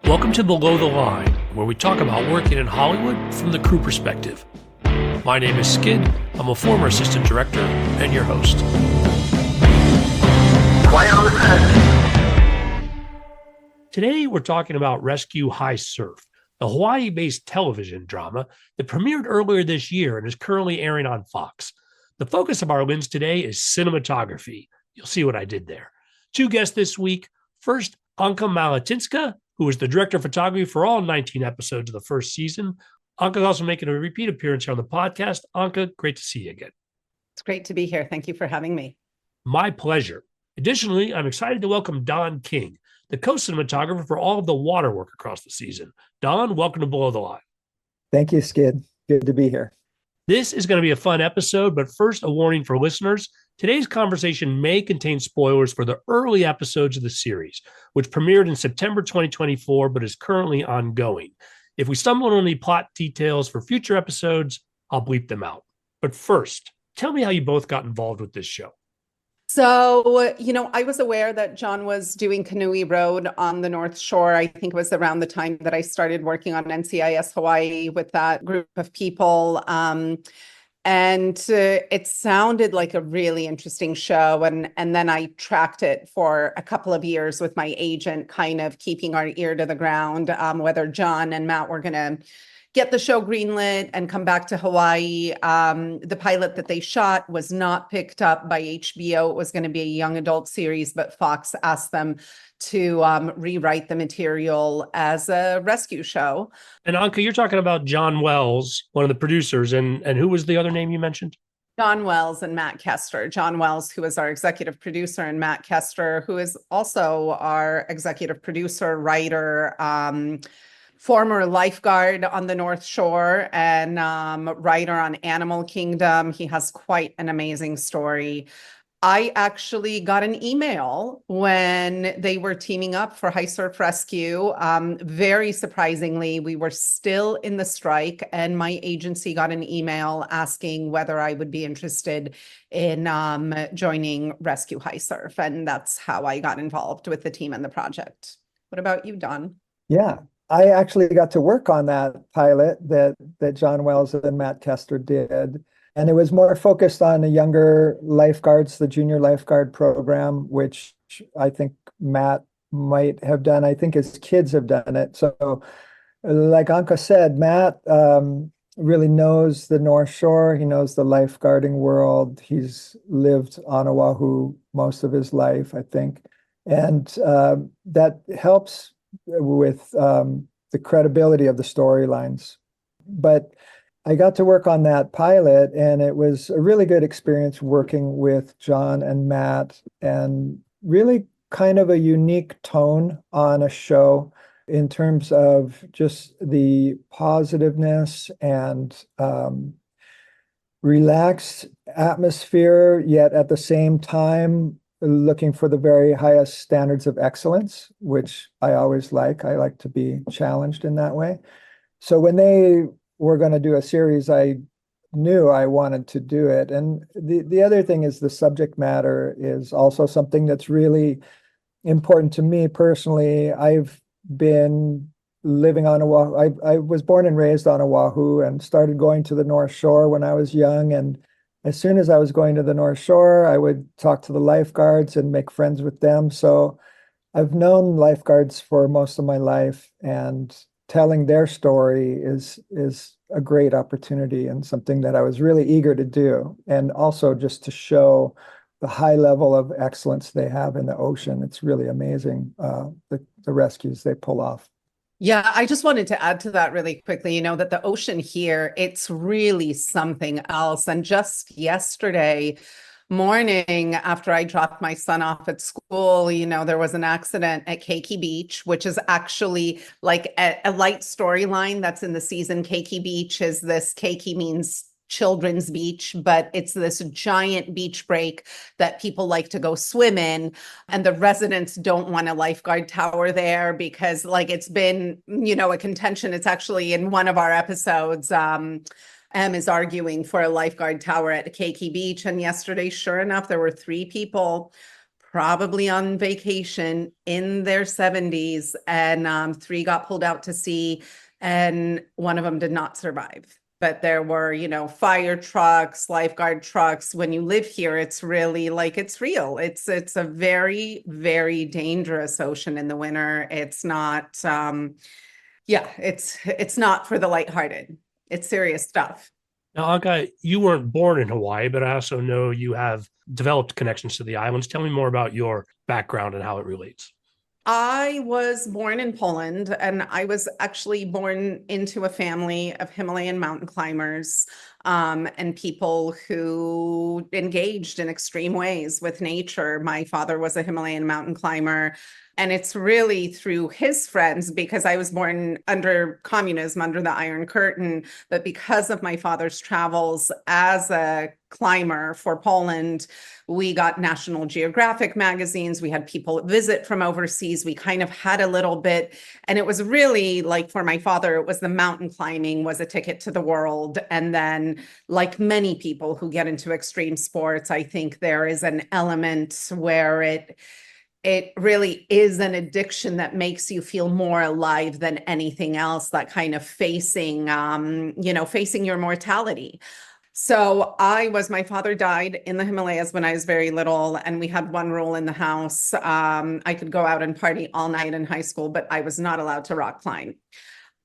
Welcome to Below the Line, where we talk about working in Hollywood from the crew perspective. My name is Skid. I'm a former assistant director and your host. Quiet on the set. Today, we're talking about Rescue High Surf, the Hawaii-based television drama that premiered earlier this year and is currently airing on Fox. The focus of our lens today is cinematography. You'll see what I did there. Two guests this week. First, Anka Malatynska, who is the director of photography for all 19 episodes of the first season. Anka is also making a repeat appearance here on the podcast. Anka, great to see you again. It's great to be here. Thank you for having me. My pleasure. Additionally, I'm excited to welcome Don King, the co-cinematographer for all of the water work across the season. Don, welcome to Below the Line. Thank you, Skid. Good to be here. This is going to be a fun episode, but first, a warning for listeners. Today's conversation may contain spoilers for the early episodes of the series, which premiered in September 2024, but is currently ongoing. If we stumble on any plot details for future episodes, I'll bleep them out. But first, tell me how you both got involved with this show. So, I was aware that John was doing Canoe Road on the North Shore. I think it was around the time that I started working on NCIS Hawaii with that group of people. It sounded like a really interesting show. And then I tracked it for a couple of years with my agent, kind of keeping our ear to the ground, whether John and Matt were going to get the show greenlit and come back to Hawaii. The pilot that they shot was not picked up by HBO. It was going to be a young adult series, but Fox asked them to rewrite the material as a rescue show. And Anka, you're talking about John Wells, one of the producers, and who was the other name you mentioned? John Wells and Matt Kester. John Wells, who is our executive producer, and Matt Kester, who is also our executive producer, writer, former lifeguard on the North Shore and writer on Animal Kingdom. He has quite an amazing story. I actually got an email when they were teaming up for High Surf Rescue. Very surprisingly, we were still in the strike, and my agency got an email asking whether I would be interested in joining Rescue High Surf. And that's how I got involved with the team and the project. What about you, Don? Yeah, I actually got to work on that pilot that John Wells and Matt Kester did. And it was more focused on the younger lifeguards, the junior lifeguard program, which I think Matt might have done. I think his kids have done it. So like Anka said, Matt really knows the North Shore. He knows the lifeguarding world. He's lived on Oahu most of his life, I think. And that helps with the credibility of the storylines. But I got to work on that pilot, and it was a really good experience working with John and Matt, and really kind of a unique tone on a show in terms of just the positiveness and relaxed atmosphere, yet at the same time looking for the very highest standards of excellence, which I always like. I like to be challenged in that way. So when they were going to do a series, I knew I wanted to do it. And the other thing is the subject matter is also something that's really important to me personally. I've been living on Oahu. I was born and raised on Oahu and started going to the North Shore when I was young. And as soon as I was going to the North Shore, I would talk to the lifeguards and make friends with them. So I've known lifeguards for most of my life, and telling their story is a great opportunity and something that I was really eager to do. And also just to show the high level of excellence they have in the ocean. It's really amazing, the rescues they pull off. Yeah, I just wanted to add to that really quickly, that the ocean here, it's really something else. And just yesterday morning, after I dropped my son off at school, there was an accident at Keiki Beach, which is actually like a light storyline that's in the season. Keiki Beach is this, Keiki means children's beach, but it's this giant beach break that people like to go swim in. And the residents don't want a lifeguard tower there because it's been, a contention. It's actually in one of our episodes, M is arguing for a lifeguard tower at Keiki Beach. And yesterday, sure enough, there were 3 people probably on vacation in their 70s, and three got pulled out to sea, and one of them did not survive. But there were, fire trucks, lifeguard trucks. When you live here, it's really like it's real. It's a very, very dangerous ocean in the winter. It's not, it's not for the lighthearted. It's serious stuff. Now, Anka, you weren't born in Hawaii, but I also know you have developed connections to the islands. Tell me more about your background and how it relates. I was born in Poland, and I was actually born into a family of Himalayan mountain climbers, and people who engaged in extreme ways with nature. My father was a Himalayan mountain climber. And it's really through his friends, because I was born under communism, under the Iron Curtain, but because of my father's travels as a climber for Poland, we got National Geographic magazines. We had people visit from overseas. We kind of had a little bit. And it was really like, for my father, it was the mountain climbing was a ticket to the world. And then, like many people who get into extreme sports, I think there is an element where it really is an addiction that makes you feel more alive than anything else, that kind of facing your mortality. So my father died in the Himalayas when I was very little, and we had one rule in the house. I could go out and party all night in high school, but I was not allowed to rock climb.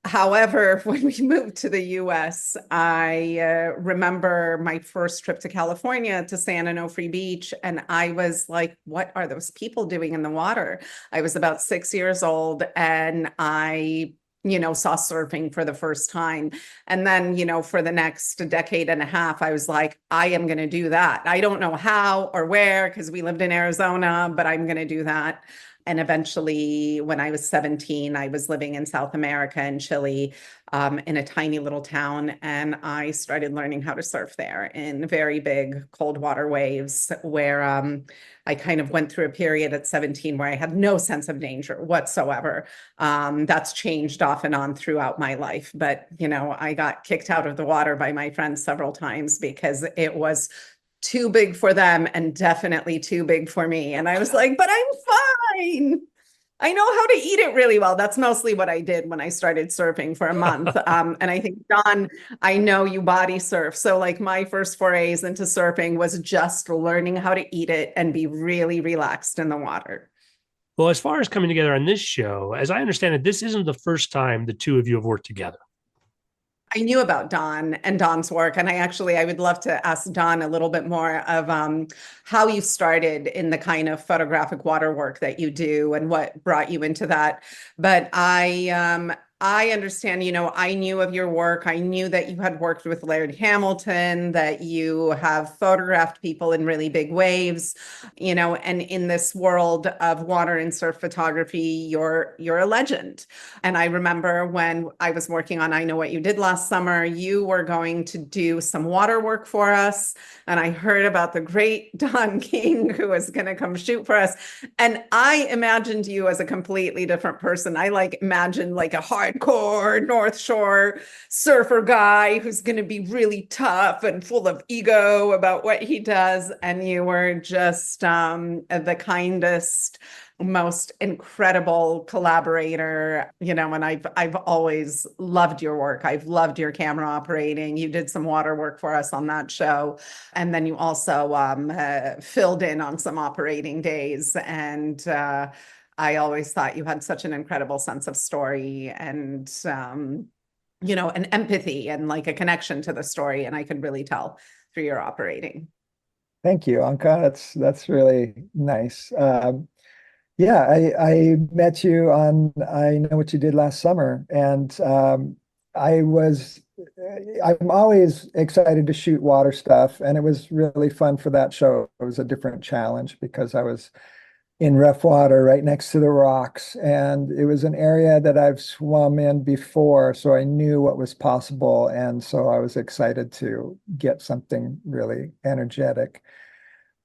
However, when we moved to the US, I remember my first trip to California to San Onofre Beach, and I was like, what are those people doing in the water? I was about 6 years old, and I saw surfing for the first time. And then, for the next decade and a half, I was like, I am going to do that. I don't know how or where, because we lived in Arizona, but I'm going to do that. And eventually, when I was 17, I was living in South America, in Chile, in a tiny little town. And I started learning how to surf there in very big cold water waves, where I kind of went through a period at 17 where I had no sense of danger whatsoever. That's changed off and on throughout my life. But, I got kicked out of the water by my friends several times because it was too big for them and definitely too big for me. And I was like, but I'm fine. I know how to eat it really well. That's mostly what I did when I started surfing for a month. And I think, John, I know you body surf. So like my first forays into surfing was just learning how to eat it and be really relaxed in the water. Well, as far as coming together on this show, as I understand it, this isn't the first time the two of you have worked together. I knew about Don and Don's work, and I would love to ask Don a little bit more of how you started in the kind of photographic water work that you do and what brought you into that. But I understand, I knew of your work. I knew that you had worked with Laird Hamilton, that you have photographed people in really big waves, and in this world of water and surf photography, you're a legend. And I remember when I was working on I Know What You Did last summer, you were going to do some water work for us. And I heard about the great Don King, who was going to come shoot for us. And I imagined you as a completely different person. I imagined like a hardcore North Shore surfer guy who's going to be really tough and full of ego about what he does. And you were just the kindest, most incredible collaborator, and I've always loved your work. I've loved your camera operating. You did some water work for us on that show. And then you also filled in on some operating days. And I always thought you had such an incredible sense of story and an empathy and like a connection to the story. And I could really tell through your operating. Thank you, Anka. That's really nice. Yeah, I met you on I Know What You Did last summer, and I'm always excited to shoot water stuff, and it was really fun for that show. It was a different challenge because I was in rough water right next to the rocks, and it was an area that I've swum in before, so I knew what was possible, and so I was excited to get something really energetic.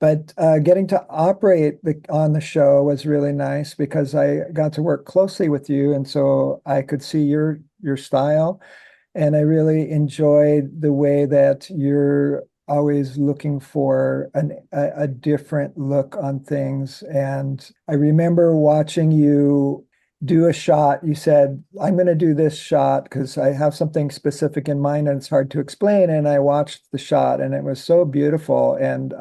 But getting to operate on the show was really nice because I got to work closely with you, and so I could see your style, and I really enjoyed the way that your always looking for a different look on things. And I remember watching you do a shot. You said, I'm going to do this shot because I have something specific in mind and it's hard to explain. And I watched the shot and it was so beautiful. And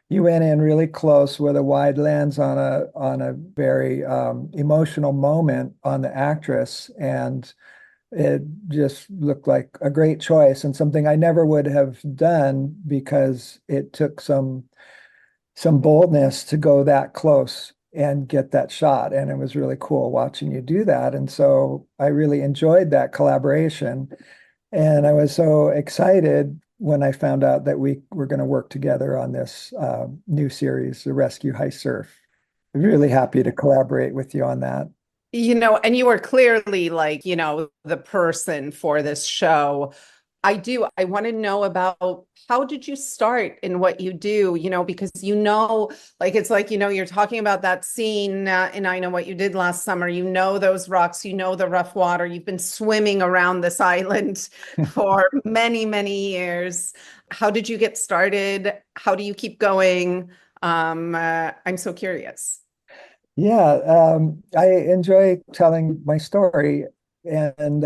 you went in really close with a wide lens on a very emotional moment on the actress. And it just looked like a great choice and something I never would have done because it took some boldness to go that close and get that shot. And it was really cool watching you do that. And so I really enjoyed that collaboration. And I was so excited when I found out that we were going to work together on this new series, The Rescue High Surf. Really happy to collaborate with you on that. And you were clearly like, the person for this show. I want to know about how did you start in what you do, because it's like, you're talking about that scene and I Know What You Did Last Summer, those rocks, the rough water, you've been swimming around this island for many, many years. How did you get started? How do you keep going? I'm so curious. Yeah, I enjoy telling my story, and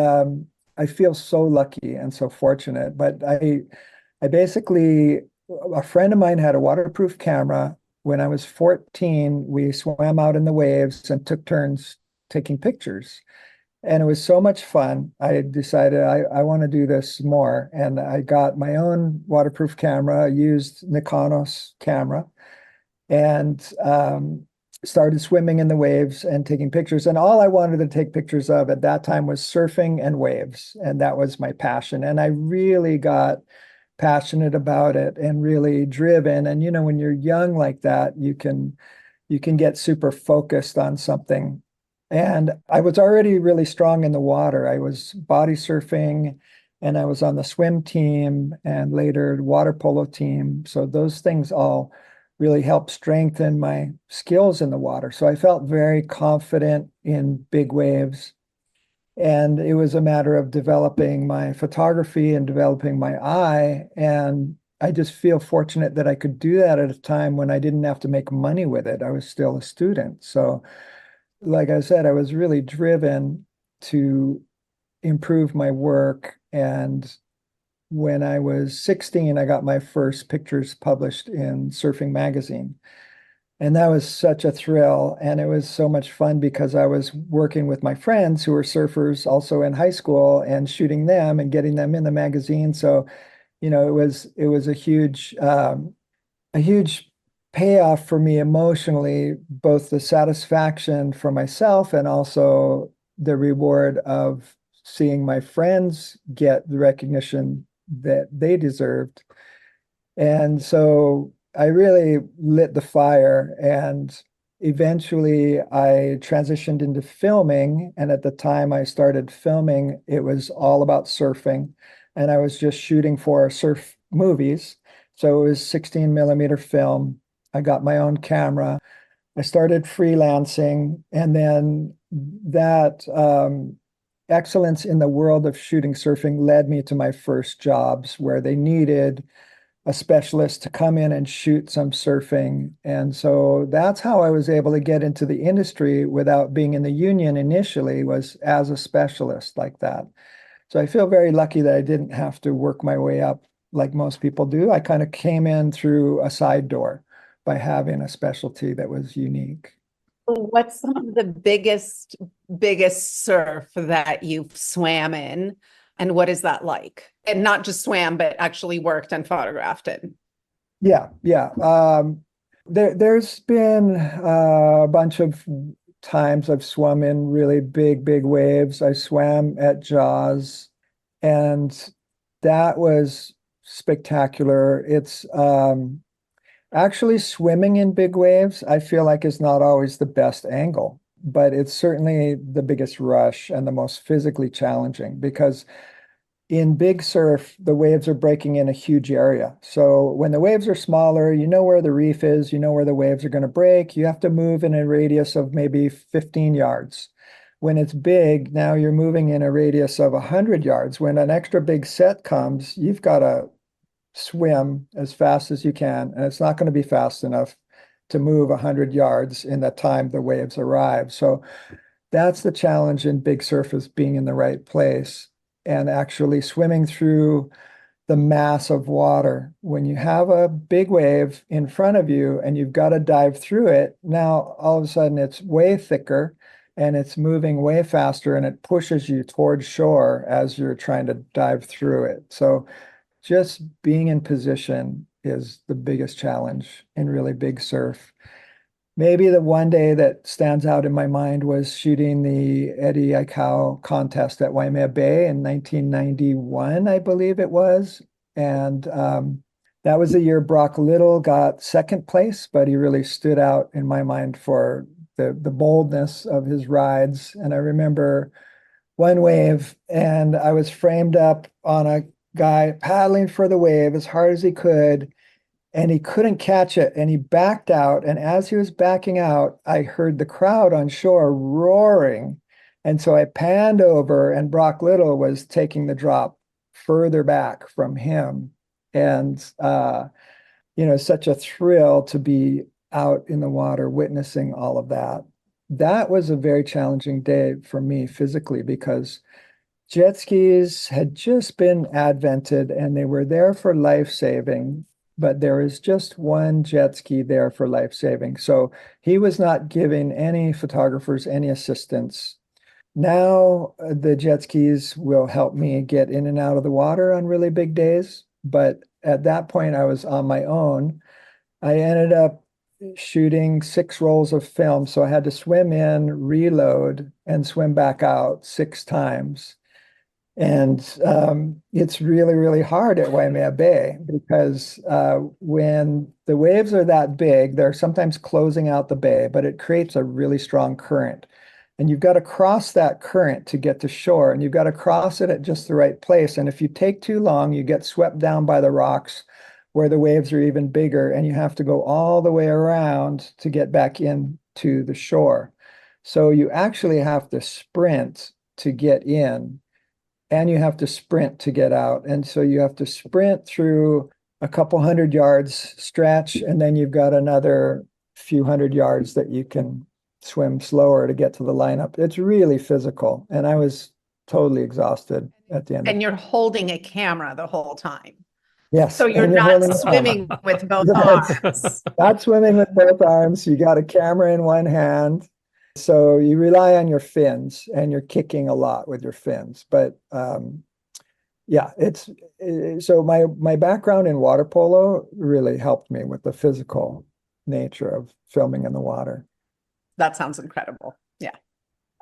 I feel so lucky and so fortunate. But I basically, a friend of mine had a waterproof camera. When I was 14, we swam out in the waves and took turns taking pictures. And it was so much fun. I decided I want to do this more. And I got my own waterproof camera, used Nikonos camera, and started swimming in the waves and taking pictures. And all I wanted to take pictures of at that time was surfing and waves. And that was my passion. And I really got passionate about it and really driven. And when you're young like that, you can get super focused on something. And I was already really strong in the water. I was body surfing and I was on the swim team and later water polo team. So those things all really helped strengthen my skills in the water. So I felt very confident in big waves. And it was a matter of developing my photography and developing my eye. And I just feel fortunate that I could do that at a time when I didn't have to make money with it. I was still a student. So, like I said, I was really driven to improve my work. And when I was 16, I got my first pictures published in Surfing Magazine. And that was such a thrill. And it was so much fun because I was working with my friends who were surfers also in high school and shooting them and getting them in the magazine. So, it was a huge payoff for me emotionally, both the satisfaction for myself and also the reward of seeing my friends get the recognition that they deserved. And so I really lit the fire and eventually I transitioned into filming. And at the time I started filming, it was all about surfing. And I was just shooting for surf movies. So it was 16 millimeter film. I got my own camera. I started freelancing. And then that excellence in the world of shooting surfing led me to my first jobs where they needed a specialist to come in and shoot some surfing. And so that's how I was able to get into the industry without being in the union initially, was as a specialist like that. So I feel very lucky that I didn't have to work my way up like most people do. I kind of came in through a side door by having a specialty that was unique. What's some of the biggest surf that you've swam in? And what is that like? And not just swam, but actually worked and photographed it. Yeah, yeah. There's been a bunch of times I've swum in really big, big waves. I swam at Jaws, and that was spectacular. It's actually swimming in big waves, I feel like is not always the best angle, but it's certainly the biggest rush and the most physically challenging because in big surf, the waves are breaking in a huge area. So when the waves are smaller, you know where the reef is, you know where the waves are going to break. You have to move in a radius of maybe 15 yards. When it's big, now you're moving in a radius of 100 yards. When an extra big set comes, you've got to swim as fast as you can, and it's not going to be fast enough to move 100 yards in the time the waves arrive. So that's the challenge in big surf, is being in the right place and actually swimming through the mass of water. When you have a big wave in front of you and you've got to dive through it, now all of a sudden it's way thicker and it's moving way faster and it pushes you towards shore as you're trying to dive through it. So just being in position is the biggest challenge in really big surf. Maybe the one day that stands out in my mind was shooting the Eddie Aikau contest at Waimea Bay in 1991, I believe it was. And that was the year Brock Little got second place, but he really stood out in my mind for the boldness of his rides. And I remember one wave, and I was framed up on a guy paddling for the wave as hard as he could, and he couldn't catch it, and he backed out. And as he was backing out, I heard the crowd on shore roaring. And so I panned over, and Brock Little was taking the drop further back from him. And such a thrill to be out in the water witnessing all of that. That was a very challenging day for me physically, because jet skis had just been advented and they were there for life saving, but there is just one jet ski there for life saving. So he was not giving any photographers any assistance. Now the jet skis will help me get in and out of the water on really big days. But at that point, I was on my own. I ended up shooting 6 rolls of film. So I had to swim in, reload, and swim back out 6 times. And it's really, really hard at Waimea Bay, because when the waves are that big, they're sometimes closing out the bay, but it creates a really strong current. And you've got to cross that current to get to shore, and you've got to cross it at just the right place. And if you take too long, you get swept down by the rocks where the waves are even bigger, and you have to go all the way around to get back in to the shore. So you actually have to sprint to get in, and you have to sprint to get out. And so you have to sprint through a couple hundred yards stretch, and then you've got another few hundred yards that you can swim slower to get to the lineup. It's really physical. And I was totally exhausted at the end. And you're holding a camera the whole time. Yes. So you're not swimming with both arms. Not swimming with both arms. You got a camera in one hand. So you rely on your fins, and you're kicking a lot with your fins. But yeah, so my background in water polo really helped me with the physical nature of filming in the water. That sounds incredible. Yeah.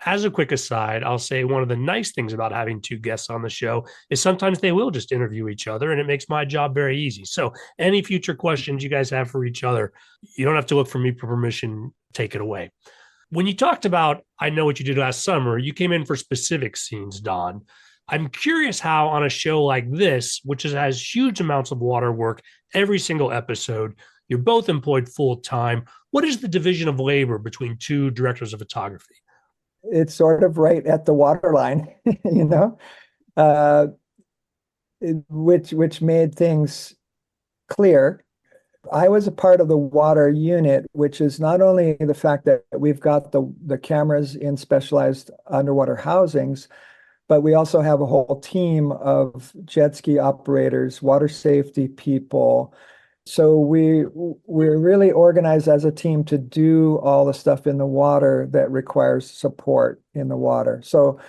As a quick aside, I'll say one of the nice things about having 2 guests on the show is sometimes they will just interview each other, and it makes my job very easy. So any future questions you guys have for each other, you don't have to look for me for permission. Take it away. When you talked about, I know what you did last summer, you came in for specific scenes, Don. I'm curious how on a show like this, which has huge amounts of water work every single episode, you're both employed full time. What is the division of labor between 2 directors of photography? It's sort of right at the waterline, which made things clear. I was a part of the water unit, which is not only the fact that we've got the cameras in specialized underwater housings, but we also have a whole team of jet ski operators, water safety people. So we're really organized as a team to do all the stuff in the water that requires support in the water. So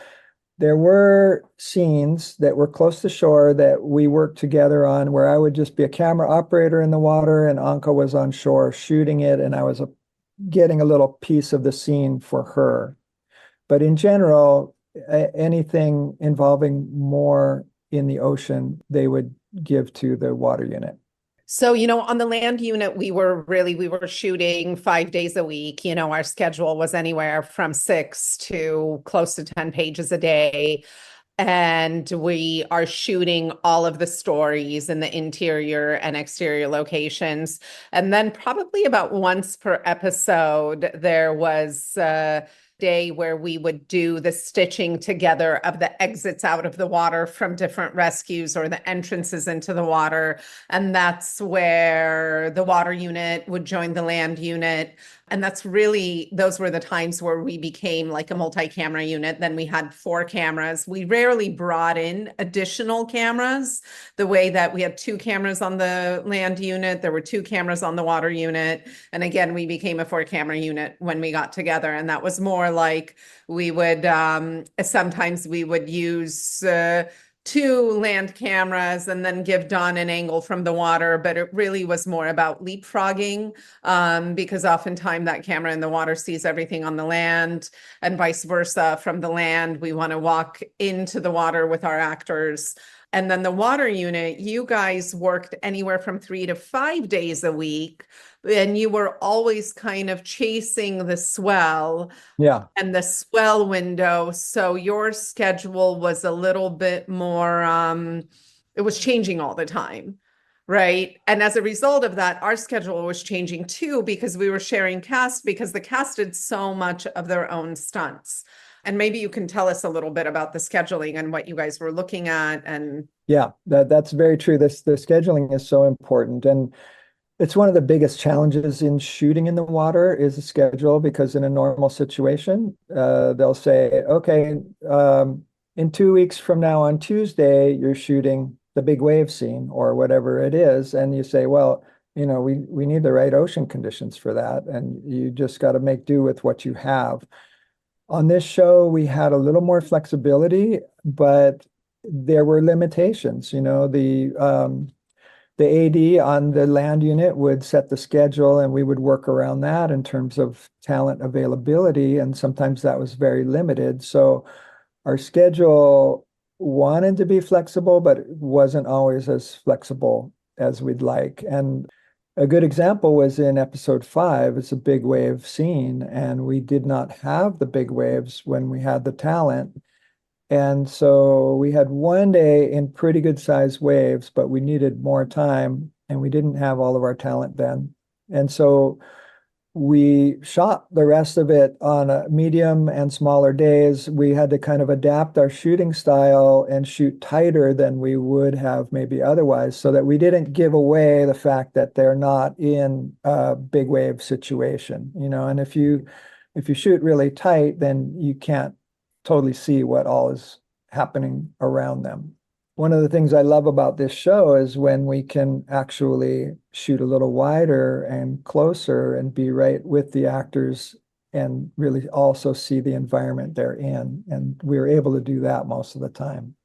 there were scenes that were close to shore that we worked together on, where I would just be a camera operator in the water and Anka was on shore shooting it, and I was getting a little piece of the scene for her. But in general, anything involving more in the ocean, they would give to the water unit. So, on the land unit, we were shooting 5 days a week. Our schedule was anywhere from 6 to close to 10 pages a day. And we are shooting all of the stories in the interior and exterior locations. And then probably about once per episode, there was day where we would do the stitching together of the exits out of the water from different rescues or the entrances into the water. And that's where the water unit would join the land unit. And that's really, those were the times where we became like a multi-camera unit. Then we had 4 cameras. We rarely brought in additional cameras, the way that we had 2 cameras on the land unit, there were 2 cameras on the water unit. And again, we became a 4-camera unit when we got together. And that was more like we would, sometimes we would use 2 land cameras and then give Don an angle from the water, but it really was more about leapfrogging, because oftentimes that camera in the water sees everything on the land, and vice versa. From the land, we want to walk into the water with our actors. And then the water unit, you guys worked anywhere from 3 to 5 days a week, and you were always kind of chasing the swell. Yeah. And the swell window. So your schedule was a little bit more, it was changing all the time, right? And as a result of that, our schedule was changing too, because we were sharing cast, because the cast did so much of their own stunts. And maybe you can tell us a little bit about the scheduling and what you guys were looking at. And Yeah, that's very true. The scheduling is so important. And it's one of the biggest challenges in shooting in the water is the schedule, because in a normal situation, they'll say, okay, in 2 weeks from now on Tuesday, you're shooting the big wave scene or whatever it is. And you say, well, we need the right ocean conditions for that. And you just got to make do with what you have. On this show, we had a little more flexibility, but there were limitations. The AD on the land unit would set the schedule, and we would work around that in terms of talent availability. And sometimes that was very limited. So our schedule wanted to be flexible, but it wasn't always as flexible as we'd like. And a good example was in episode 5. It's a big wave scene, and we did not have the big waves when we had the talent. And so we had one day in pretty good sized waves, but we needed more time, and we didn't have all of our talent then. And so we shot the rest of it on a medium and smaller days. We had to kind of adapt our shooting style and shoot tighter than we would have maybe otherwise, so that we didn't give away the fact that they're not in a big wave situation, and if you shoot really tight, then you can't totally see what all is happening around them. One of the things I love about this show is when we can actually shoot a little wider and closer and be right with the actors and really also see the environment they're in. And we were able to do that most of the time.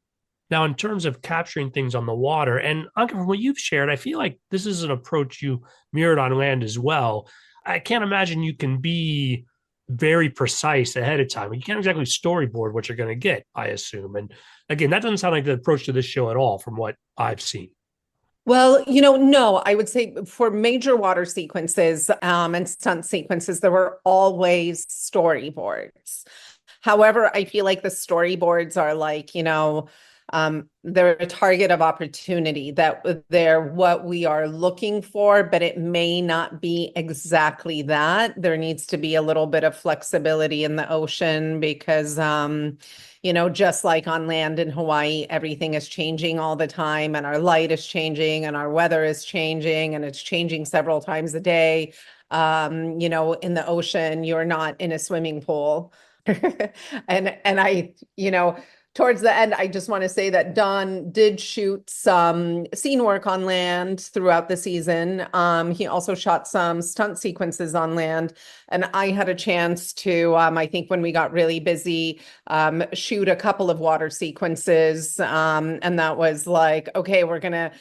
Now, in terms of capturing things on the water, and Anka, from what you've shared, I feel like this is an approach you mirrored on land as well. I can't imagine you can be very precise ahead of time. You can't exactly storyboard what you're going to get, I assume. And again, that doesn't sound like the approach to this show at all from what I've seen. well, no, I would say for major water sequences, and stunt sequences, there were always storyboards. However, I feel like the storyboards are like, they're a target of opportunity, that they're what we are looking for, but it may not be exactly that. There needs to be a little bit of flexibility in the ocean, because, just like on land in Hawaii, everything is changing all the time, and our light is changing, and our weather is changing, and it's changing several times a day. In the ocean, you're not in a swimming pool. And towards the end, I just want to say that Don did shoot some scene work on land throughout the season. He also shot some stunt sequences on land, and I had a chance to, I think when we got really busy, shoot a couple of water sequences. And that was like, okay, we're gonna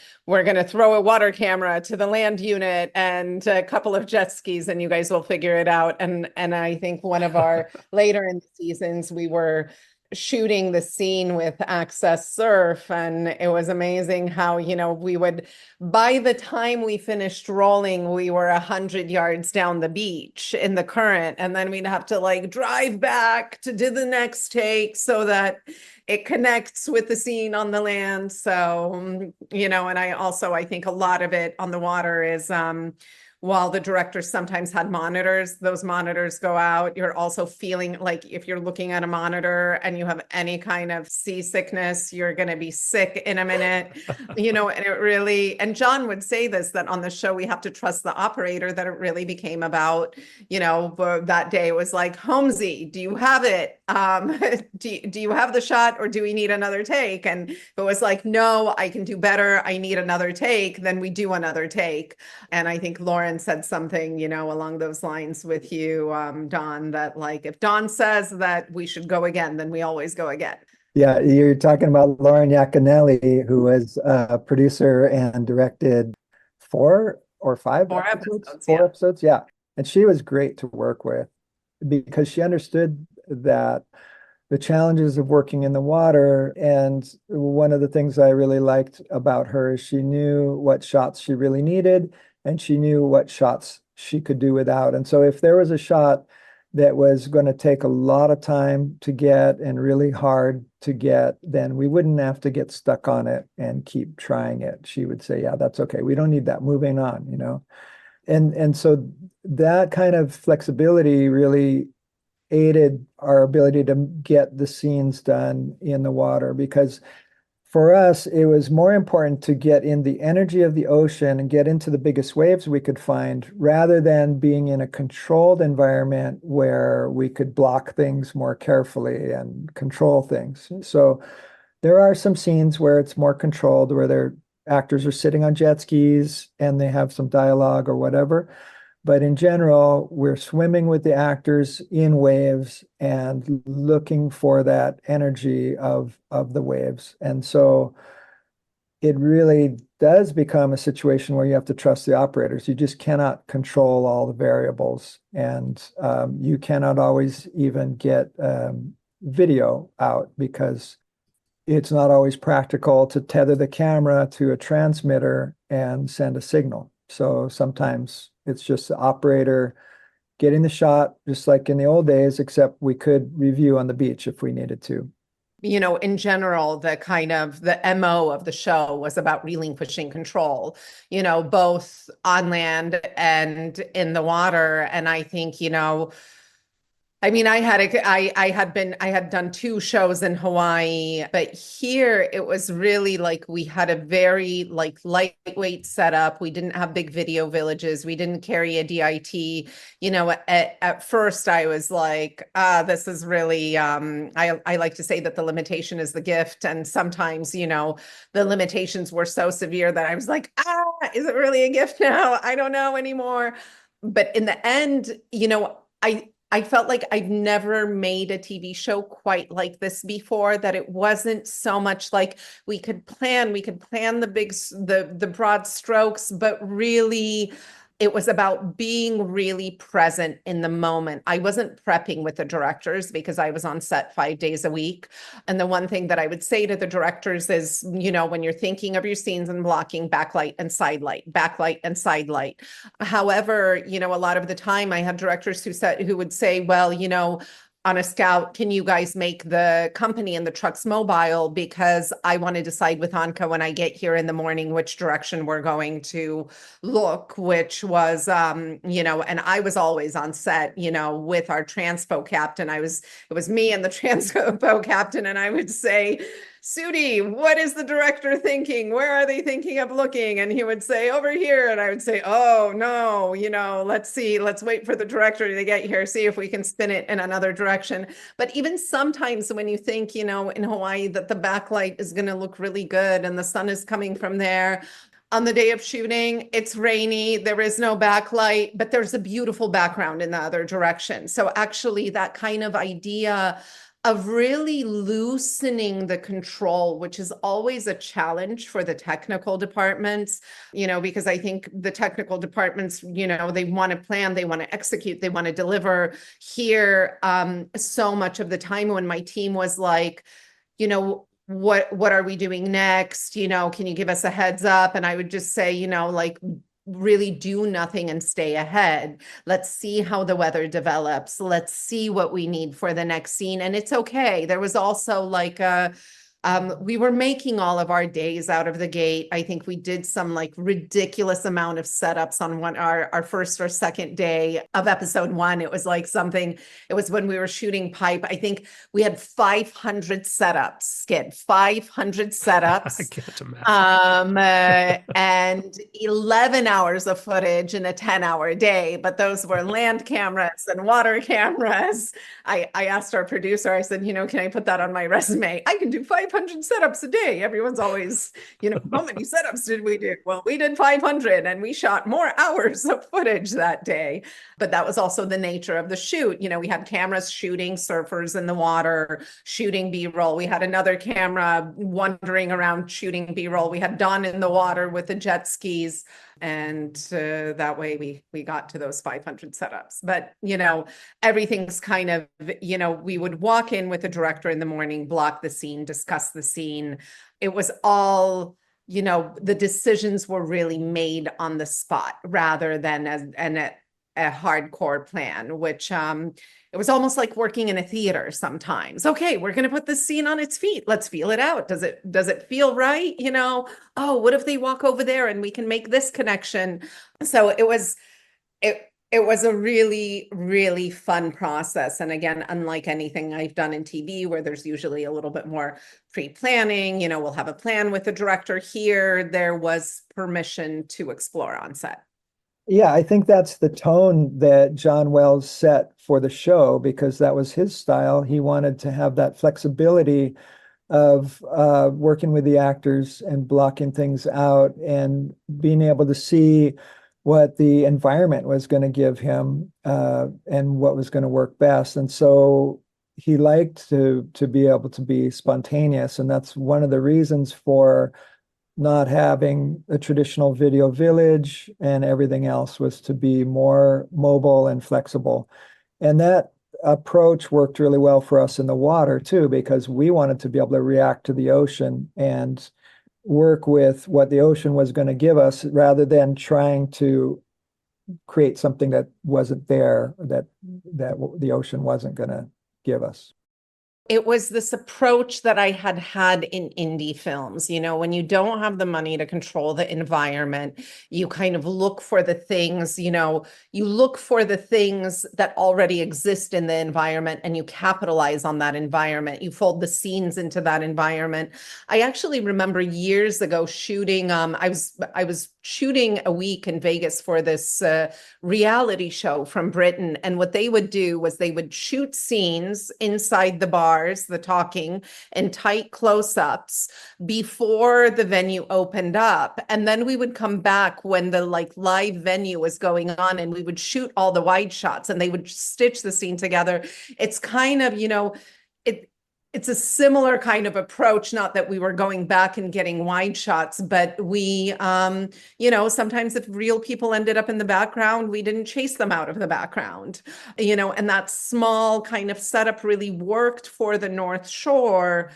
throw a water camera to the land unit and a couple of jet skis, and you guys will figure it out. And I think one of our later in the seasons, we were shooting the scene with access surf, and it was amazing how we would, by the time we finished rolling, we were 100 yards down the beach in the current, and then we'd have to like drive back to do the next take so that it connects with the scene on the land. So and I think a lot of it on the water is while the directors sometimes had monitors, those monitors go out. You're also feeling like if you're looking at a monitor and you have any kind of seasickness, you're going to be sick in a minute, and it really, and John would say this, that on the show, we have to trust the operator, that it really became about, that day it was like, Holmesy, do you have it? Do you have the shot, or do we need another take? And if it was like, no, I can do better, I need another take, then we do another take. And I think Lauren said something, along those lines with you, Don, that like, if Don says that we should go again, then we always go again. Yeah, you're talking about Lauren Yaconelli, who was a producer and directed 4 or 5 Four episodes. episodes, Four yeah. episodes, yeah. And she was great to work with because she understood that the challenges of working in the water. And one of the things I really liked about her is she knew what shots she really needed, and she knew what shots she could do without. And so if there was a shot that was going to take a lot of time to get and really hard to get, then we wouldn't have to get stuck on it and keep trying it. She would say, yeah, that's okay. We don't need that. Moving on. And so that kind of flexibility really aided our ability to get the scenes done in the water, because for us, it was more important to get in the energy of the ocean and get into the biggest waves we could find, rather than being in a controlled environment where we could block things more carefully and control things. So there are some scenes where it's more controlled, where their actors are sitting on jet skis and they have some dialogue or whatever. But in general, we're swimming with the actors in waves and looking for that energy of the waves. And so it really does become a situation where you have to trust the operators. You just cannot control all the variables. And you cannot always even get video out, because it's not always practical to tether the camera to a transmitter and send a signal. So sometimes it's just the operator getting the shot, just like in the old days, except we could review on the beach if we needed to. In general, the MO of the show was about relinquishing control, both on land and in the water. And I think, I had done 2 shows in Hawaii, but here it was really like we had a very like lightweight setup. We didn't have big video villages. We didn't carry a DIT. At first I was like, this is really, I like to say that the limitation is the gift. And sometimes, the limitations were so severe that I was like, is it really a gift now? I don't know anymore. But in the end, I felt like I'd never made a TV show quite like this before, that it wasn't so much like we could plan the broad strokes, but really it was about being really present in the moment. I wasn't prepping with the directors because I was on set 5 days a week. And the one thing that I would say to the directors is, when you're thinking of your scenes and blocking, backlight and side light, backlight and side light. However, a lot of the time I had directors who would say, well, on a scout, can you guys make the company and the trucks mobile? Because I want to decide with Anka when I get here in the morning which direction we're going to look, which was, and I was always on set, with our transpo captain. It was me and the transpo captain, and I would say, Sudi, what is the director thinking? Where are they thinking of looking? And he would say, over here. And I would say, oh, no, let's see. Let's wait for the director to get here, see if we can spin it in another direction. But even sometimes when you think, in Hawaii, that the backlight is going to look really good and the sun is coming from there, on the day of shooting, it's rainy, there is no backlight, but there's a beautiful background in the other direction. So actually that kind of idea of really loosening the control, which is always a challenge for the technical departments, because I think the technical departments, they want to plan, they want to execute, they want to deliver. Here, so much of the time when my team was like, what are we doing next? Can you give us a heads up? And I would just say, like, really do nothing and stay ahead. Let's see how the weather develops. Let's see what we need for the next scene. And it's okay. There was also like We were making all of our days out of the gate. I think we did some like ridiculous amount of setups on our first or second day of episode 1. It was like something, it was when we were shooting pipe. I think we had 500 setups, Skid, 500 I setups. can't imagine. And 11 hours of footage in a 10-hour day, but those were land cameras and water cameras. I asked our producer, I said, can I put that on my resume? I can do 500 setups a day. Everyone's always, how many setups did we do? Well, we did 500 and we shot more hours of footage that day. But that was also the nature of the shoot. We had cameras shooting surfers in the water, shooting B-roll. We had another camera wandering around shooting B-roll. We had Dawn in the water with the jet skis. And that way we got to those 500 setups. But, everything's kind of, we would walk in with the director in the morning, block the scene, discuss the scene. It was all, the decisions were really made on the spot rather than a hardcore plan, which it was almost like working in a theater sometimes. Okay, we're going to put this scene on its feet. Let's feel it out. Does it feel right? Oh, what if they walk over there and we can make this connection? So it was a really, really fun process. And again, unlike anything I've done in TV, where there's usually a little bit more pre-planning, we'll have a plan with the director. Here, there was permission to explore on set. Yeah, I think that's the tone that John Wells set for the show because that was his style. He wanted to have that flexibility of working with the actors and blocking things out and being able to see what the environment was going to give him and what was going to work best. And so he liked to be able to be spontaneous. And that's one of the reasons for not having a traditional video village, and everything else was to be more mobile and flexible. And that approach worked really well for us in the water too, because we wanted to be able to react to the ocean and work with what the ocean was going to give us rather than trying to create something that wasn't there, that the ocean wasn't going to give us. It was this approach that I had had in indie films. When you don't have the money to control the environment, you kind of look for the things, you look for the things that already exist in the environment and you capitalize on that environment. You fold the scenes into that environment. I actually remember years ago shooting, I was shooting a week in Vegas for this reality show from Britain. And what they would do was they would shoot scenes inside the bar, the talking and tight close-ups before the venue opened up. And then we would come back when the live venue was going on and we would shoot all the wide shots and they would stitch the scene together. It's kind of, it's a similar kind of approach, not that we were going back and getting wide shots, but we, sometimes if real people ended up in the background, we didn't chase them out of the background, and that small kind of setup really worked for the North Shore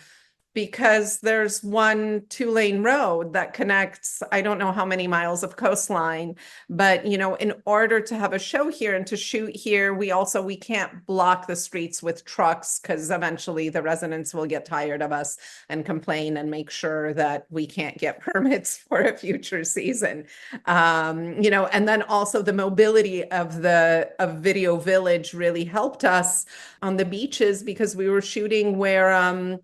because there's one 2-lane road that connects, I don't know how many miles of coastline, but, in order to have a show here and to shoot here, we can't block the streets with trucks because eventually the residents will get tired of us and complain and make sure that we can't get permits for a future season. And then also the mobility of Video Village really helped us on the beaches because we were shooting where,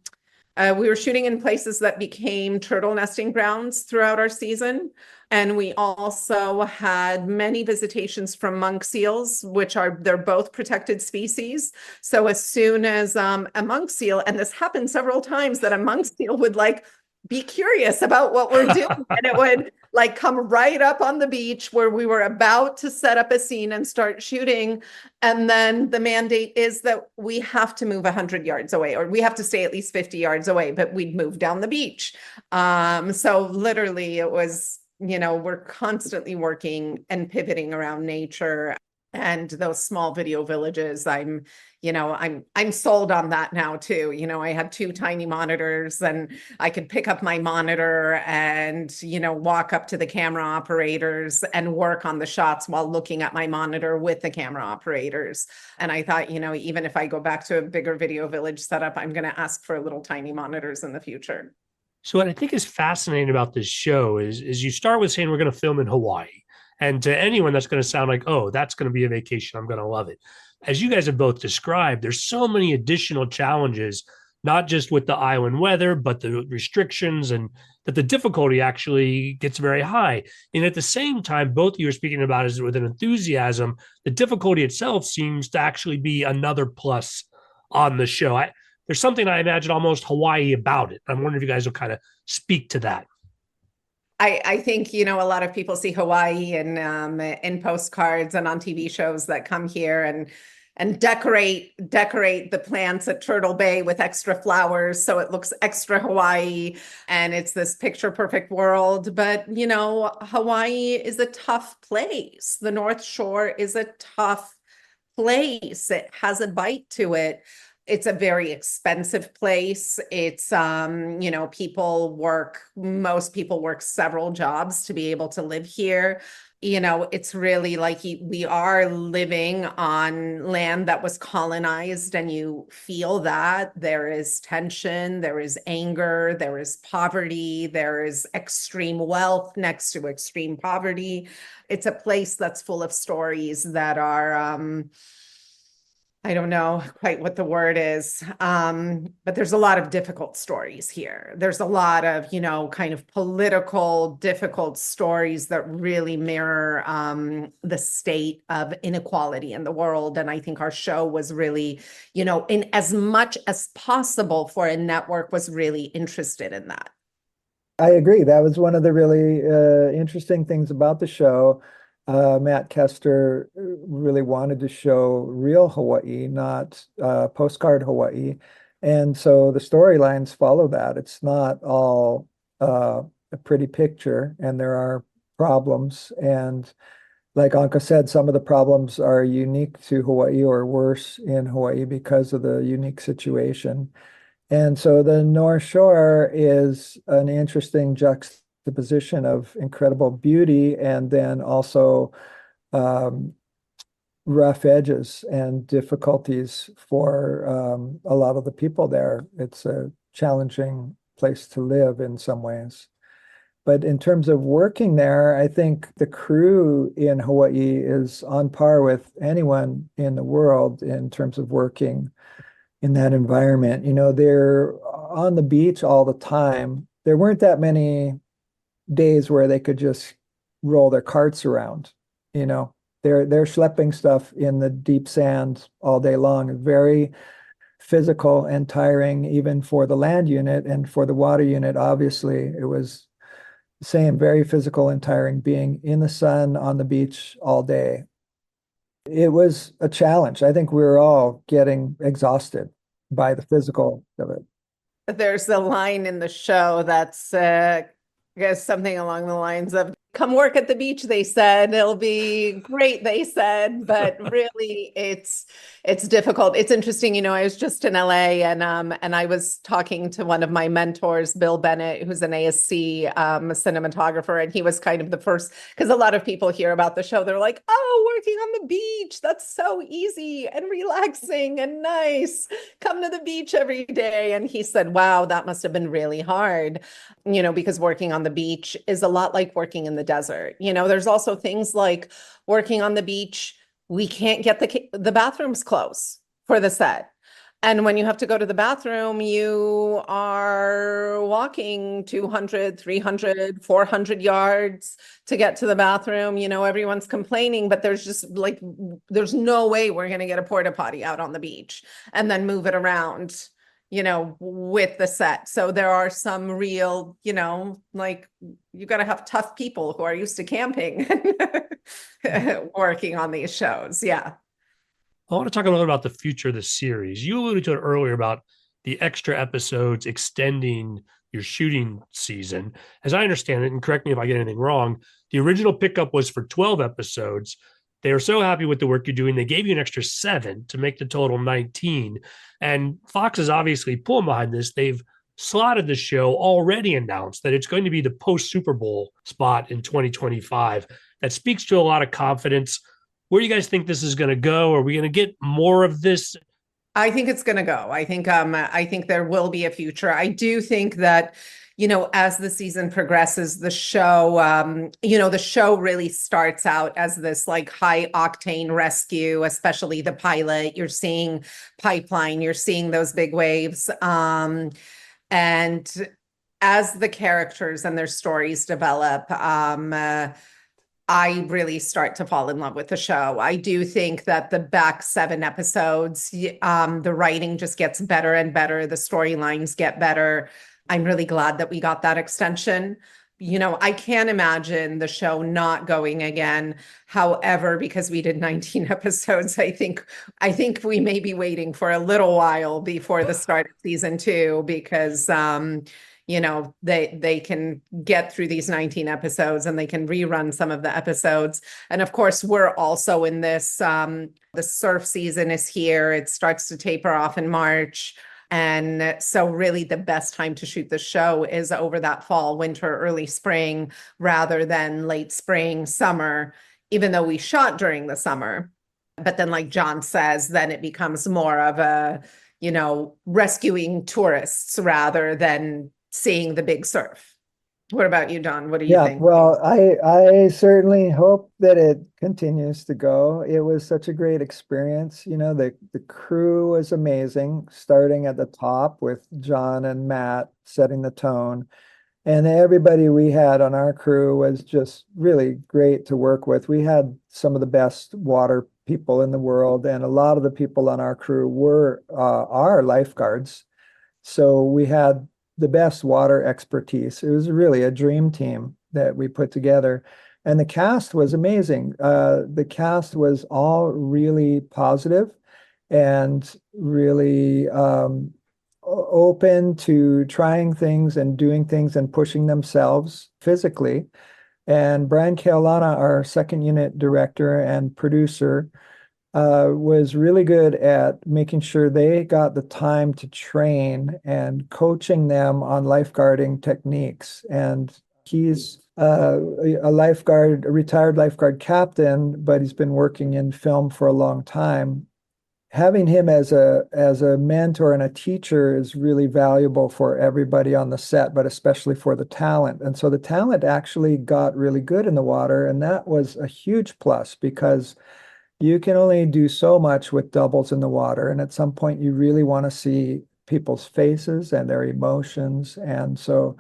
we were shooting in places that became turtle nesting grounds throughout our season. And we also had many visitations from monk seals, they're both protected species. So as soon as a monk seal, and this happened several times, that a monk seal would be curious about what we're doing. And it would come right up on the beach where we were about to set up a scene and start shooting. And then the mandate is that we have to move 100 yards away, or we have to stay at least 50 yards away, but we'd move down the beach. So literally it was, we're constantly working and pivoting around nature. And those small video villages, I'm sold on that now too. I had two tiny monitors, and I could pick up my monitor and, walk up to the camera operators and work on the shots while looking at my monitor with the camera operators. And I thought, even if I go back to a bigger video village setup, I'm going to ask for little tiny monitors in the future. So what I think is fascinating about this show is you start with saying we're going to film in Hawaii. And to anyone that's going to sound like, oh, that's going to be a vacation, I'm going to love it. As you guys have both described, there's so many additional challenges, not just with the island weather, but the restrictions, and that the difficulty actually gets very high. And at the same time, both of you are speaking about is with an enthusiasm. The difficulty itself seems to actually be another plus on the show. There's something I imagine almost Hawaii about it. I'm wondering if you guys will kind of speak to that. I think, a lot of people see Hawaii in postcards and on TV shows that come here and decorate the plants at Turtle Bay with extra flowers so it looks extra Hawaii, and it's this picture perfect world. But Hawaii is a tough place. The North Shore is a tough place. It has a bite to it. It's a very expensive place. It's, most people work several jobs to be able to live here. It's really like we are living on land that was colonized, and you feel that there is tension, there is anger, there is poverty, there is extreme wealth next to extreme poverty. It's a place that's full of stories that are, I don't know quite what the word is, but there's a lot of difficult stories here. There's a lot of, kind of political, difficult stories that really mirror the state of inequality in the world. And I think our show was really, in as much as possible for a network, was really interested in that. I agree. That was one of the really interesting things about the show. Matt Kester really wanted to show real Hawaii, not postcard Hawaii. And so the storylines follow that. It's not all a pretty picture, and there are problems. And like Anka said, some of the problems are unique to Hawaii or worse in Hawaii because of the unique situation. And so the North Shore is an interesting juxtaposition of incredible beauty and then also rough edges and difficulties for a lot of the people there. It's a challenging place to live in some ways. But in terms of working there, I think the crew in Hawaii is on par with anyone in the world in terms of working in that environment. They're on the beach all the time. There weren't that many days where they could just roll their carts around. They're schlepping stuff in the deep sand all day long. Very physical and tiring, even for the land unit, and for the water unit. Obviously, it was the same, very physical and tiring, being in the sun on the beach all day. It was a challenge. I think we were all getting exhausted by the physical of it. There's a line in the show that's I guess something along the lines of, come work at the beach, they said. It'll be great, they said. But really, it's difficult. It's interesting, I was just in LA, and I was talking to one of my mentors, Bill Bennett, who's an ASC cinematographer, and he was kind of the first, because a lot of people hear about the show, they're like, oh, working on the beach, that's so easy and relaxing and nice. Come to the beach every day. And he said, wow, that must have been really hard, because working on the beach is a lot like working in the desert. There's also things like working on the beach, we can't get the bathrooms close for the set. And when you have to go to the bathroom, you are walking 200, 300, 400 yards to get to the bathroom. Everyone's complaining, but there's no way we're going to get a porta potty out on the beach and then move it around, with the set. So there are some real, like, you got to have tough people who are used to camping working on these shows. Yeah. I want to talk a little about the future of the series. You alluded to it earlier about the extra episodes extending your shooting season. As I understand it, and correct me if I get anything wrong, the original pickup was for 12 episodes. They are so happy with the work you're doing. They gave you an extra 7 to make the total 19. And Fox is obviously pulling behind this. They've slotted the show, already announced that it's going to be the post Super Bowl spot in 2025. That speaks to a lot of confidence. Where do you guys think this is going to go? Are we going to get more of this? I think it's going to go. I think there will be a future. I do think that, as the season progresses, the show really starts out as this like high octane rescue, especially the pilot. You're seeing pipeline, you're seeing those big waves. And as the characters and their stories develop, I really start to fall in love with the show. I do think that the back 7 episodes, the writing just gets better and better. The storylines get better. I'm really glad that we got that extension. I can't imagine the show not going again. However, because we did 19 episodes, I think we may be waiting for a little while before the start of season 2, because they can get through these 19 episodes and they can rerun some of the episodes. And of course, we're also in this, the surf season is here. It starts to taper off in March. And so really the best time to shoot the show is over that fall, winter, early spring, rather than late spring, summer, even though we shot during the summer. But then, like John says, then it becomes more of a, rescuing tourists rather than seeing the big surf. What about you, Don? What do you think? Well, I certainly hope that it continues to go. It was such a great experience. The crew was amazing, starting at the top with John and Matt setting the tone. And everybody we had on our crew was just really great to work with. We had some of the best water people in the world, and a lot of the people on our crew were our lifeguards. So we had the best water expertise. It was really a dream team that we put together. And the cast was amazing. The cast was all really positive and really open to trying things and doing things and pushing themselves physically. And Brian Kealana, our second unit director and producer, was really good at making sure they got the time to train and coaching them on lifeguarding techniques. And he's a retired lifeguard captain, but he's been working in film for a long time. Having him as a mentor and a teacher is really valuable for everybody on the set, but especially for the talent. And so the talent actually got really good in the water, and that was a huge plus, because you can only do so much with doubles in the water. And at some point, you really want to see people's faces and their emotions. And so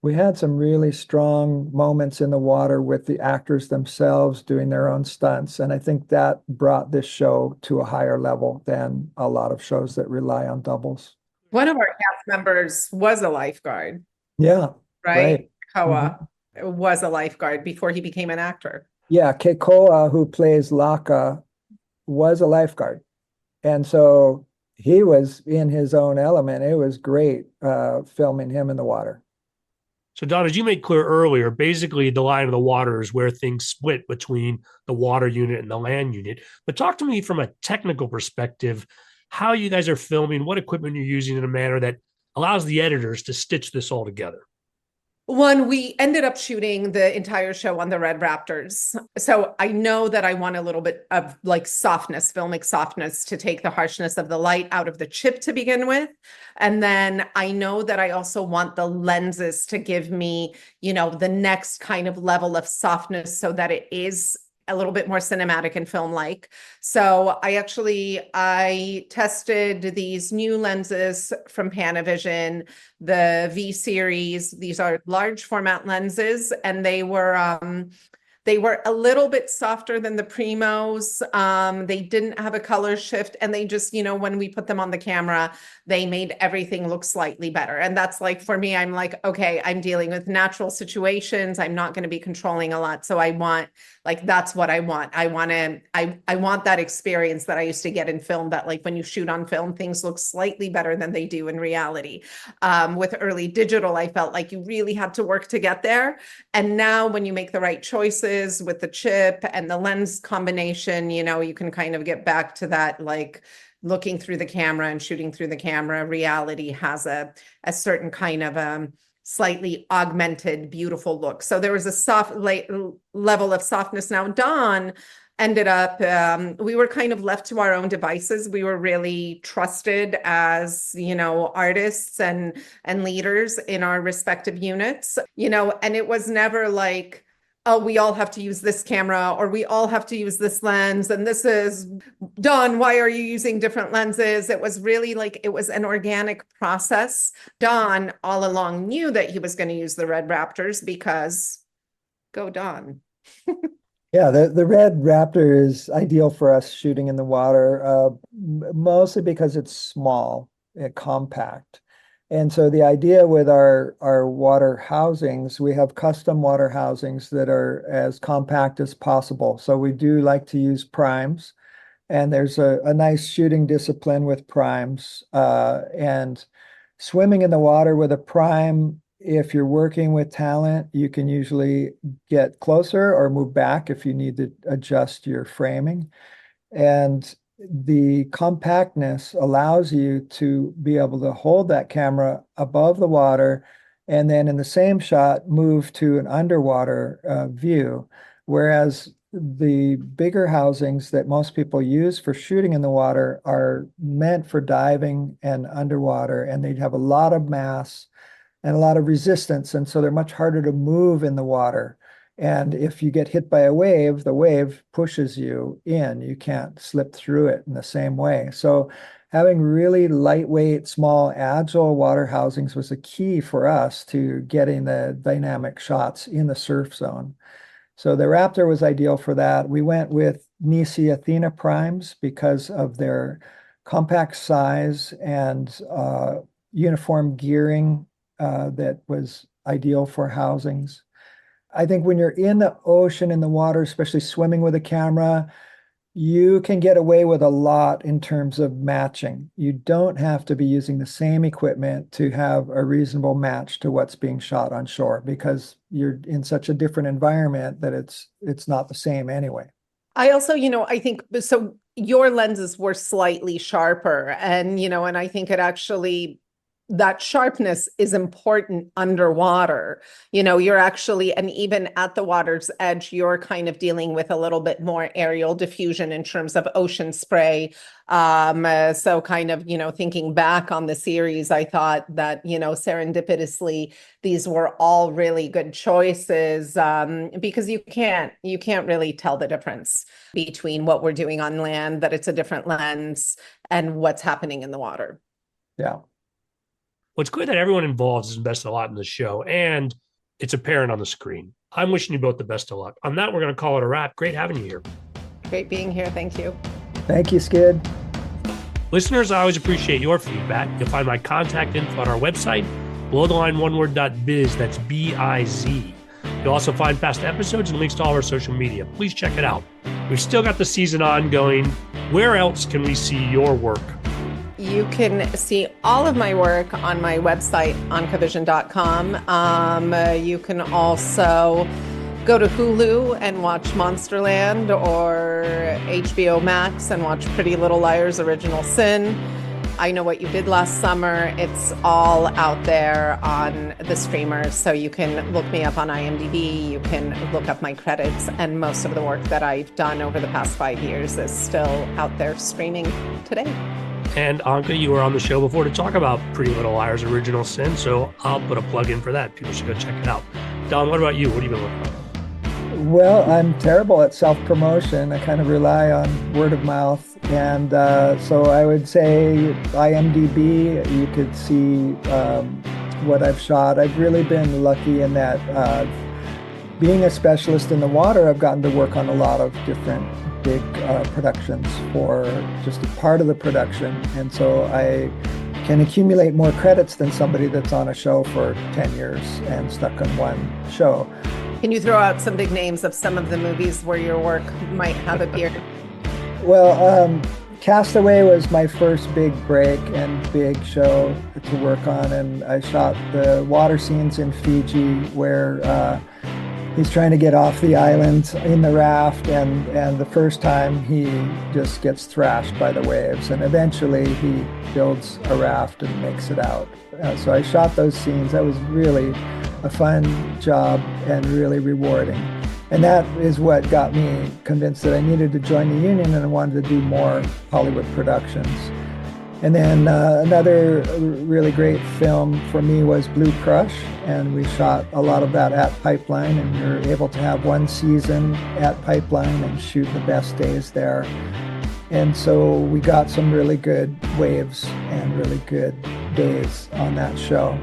we had some really strong moments in the water with the actors themselves doing their own stunts. And I think that brought this show to a higher level than a lot of shows that rely on doubles. One of our cast members was a lifeguard. Yeah. Right? Right. Koa was a lifeguard before he became an actor. Yeah, Keikoa, who plays Laka, was a lifeguard. And so he was in his own element. It was great filming him in the water. So, Don, as you made clear earlier, basically the line of the water is where things split between the water unit and the land unit. But talk to me from a technical perspective, how you guys are filming, what equipment you're using in a manner that allows the editors to stitch this all together. One, we ended up shooting the entire show on the Red Raptors. So I know that I want a little bit of like softness, filmic softness, to take the harshness of the light out of the chip to begin with. And then I know that I also want the lenses to give me, the next kind of level of softness so that it is a little bit more cinematic and film-like. So I tested these new lenses from Panavision, the V series. These are large format lenses, and they were a little bit softer than the Primos. They didn't have a color shift, and they just, when we put them on the camera, they made everything look slightly better. And that's like, for me, I'm like, okay, I'm dealing with natural situations. I'm not going to be controlling a lot. So I want, that's what I want. I want that experience that I used to get in film, that like when you shoot on film, things look slightly better than they do in reality. With early digital, I felt like you really had to work to get there. And now when you make the right choices, lenses with the chip and the lens combination, you can kind of get back to that, like looking through the camera and shooting through the camera. Reality has a certain kind of slightly augmented, beautiful look. So there was a soft level of softness. Now, Dawn ended up, we were kind of left to our own devices. We were really trusted as, artists and leaders in our respective units, and it was never like, oh, we all have to use this camera, or we all have to use this lens, and this is Dawn, why are you using different lenses? It was really like, it was an organic process. Dawn all along knew that he was going to use the red Raptors because go Dawn. Yeah, the red Raptor is ideal for us shooting in the water, mostly because it's small and compact. And so the idea with our water housings, we have custom water housings that are as compact as possible. So we do like to use primes, and there's a nice shooting discipline with primes. And swimming in the water with a prime, if you're working with talent, you can usually get closer or move back if you need to adjust your framing. And the compactness allows you to be able to hold that camera above the water and then in the same shot move to an underwater view. Whereas the bigger housings that most people use for shooting in the water are meant for diving and underwater, and they have a lot of mass and a lot of resistance. And so they're much harder to move in the water. And if you get hit by a wave, the wave pushes you in. You can't slip through it in the same way. So having really lightweight, small, agile water housings was a key for us to getting the dynamic shots in the surf zone. So the Raptor was ideal for that. We went with Nisi Athena primes because of their compact size and uniform gearing that was ideal for housings. I think when you're in the ocean, in the water, especially swimming with a camera, you can get away with a lot in terms of matching. You don't have to be using the same equipment to have a reasonable match to what's being shot on shore because you're in such a different environment that it's not the same anyway. I also, I think, so your lenses were slightly sharper and I think it actually, that sharpness is important underwater. You're actually, and even at the water's edge, you're kind of dealing with a little bit more aerial diffusion in terms of ocean spray. So kind of, thinking back on the series, I thought that, serendipitously, these were all really good choices because you can't really tell the difference between what we're doing on land, that it's a different lens, and what's happening in the water. Yeah. Well, it's clear that everyone involved has invested a lot in the show, and it's apparent on the screen. I'm wishing you both the best of luck. On that, we're going to call it a wrap. Great having you here. Great being here. Thank you. Thank you, Skid. Listeners, I always appreciate your feedback. You'll find my contact info on our website, blowtheline1word.biz. That's B-I-Z. You'll also find past episodes and links to all our social media. Please check it out. We've still got the season ongoing. Where else can we see your work? You can see all of my work on my website, ankavision.com. You can also go to Hulu and watch Monsterland, or HBO Max and watch Pretty Little Liars Original Sin. I Know What You Did Last Summer. It's all out there on the streamers. So you can look me up on IMDb. You can look up my credits. And most of the work that I've done over the past 5 years is still out there streaming today. And Anka, you were on the show before to talk about Pretty Little Liars Original Sin, so I'll put a plug in for that. People should go check it out. Don, what about you? What have you been looking on? Well, I'm terrible at self-promotion. I kind of rely on word of mouth. And so I would say IMDb, you could see what I've shot. I've really been lucky in that being a specialist in the water, I've gotten to work on a lot of different big productions for just a part of the production. And so I can accumulate more credits than somebody that's on a show for 10 years and stuck on one show. Can you throw out some big names of some of the movies where your work might have appeared? Well, Castaway was my first big break and big show to work on. And I shot the water scenes in Fiji where he's trying to get off the island in the raft, and the first time he just gets thrashed by the waves, and eventually he builds a raft and makes it out. So I shot those scenes. That was really a fun job and really rewarding. And that is what got me convinced that I needed to join the union and I wanted to do more Hollywood productions. And then another really great film for me was Blue Crush, and we shot a lot of that at Pipeline, and we were able to have one season at Pipeline and shoot the best days there. And so we got some really good waves and really good days on that show.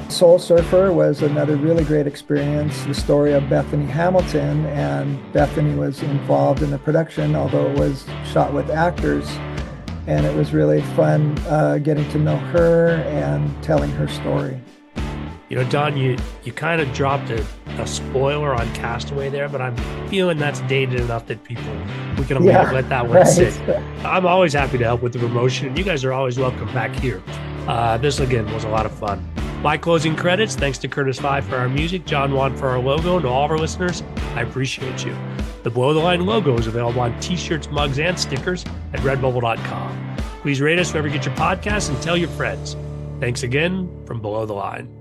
Soul Surfer was another really great experience, the story of Bethany Hamilton, and Bethany was involved in the production, although it was shot with actors. And it was really fun getting to know her and telling her story. You know, Don, you kind of dropped a spoiler on Castaway there, but I'm feeling that's dated enough that we can let that one sit. I'm always happy to help with the promotion, and you guys are always welcome back here. This, again, was a lot of fun. My closing credits, thanks to Curtis Five for our music, John Wan for our logo, and to all of our listeners, I appreciate you. The Below the Line logo is available on t-shirts, mugs, and stickers at redbubble.com. Please rate us wherever you get your podcasts and tell your friends. Thanks again from Below the Line.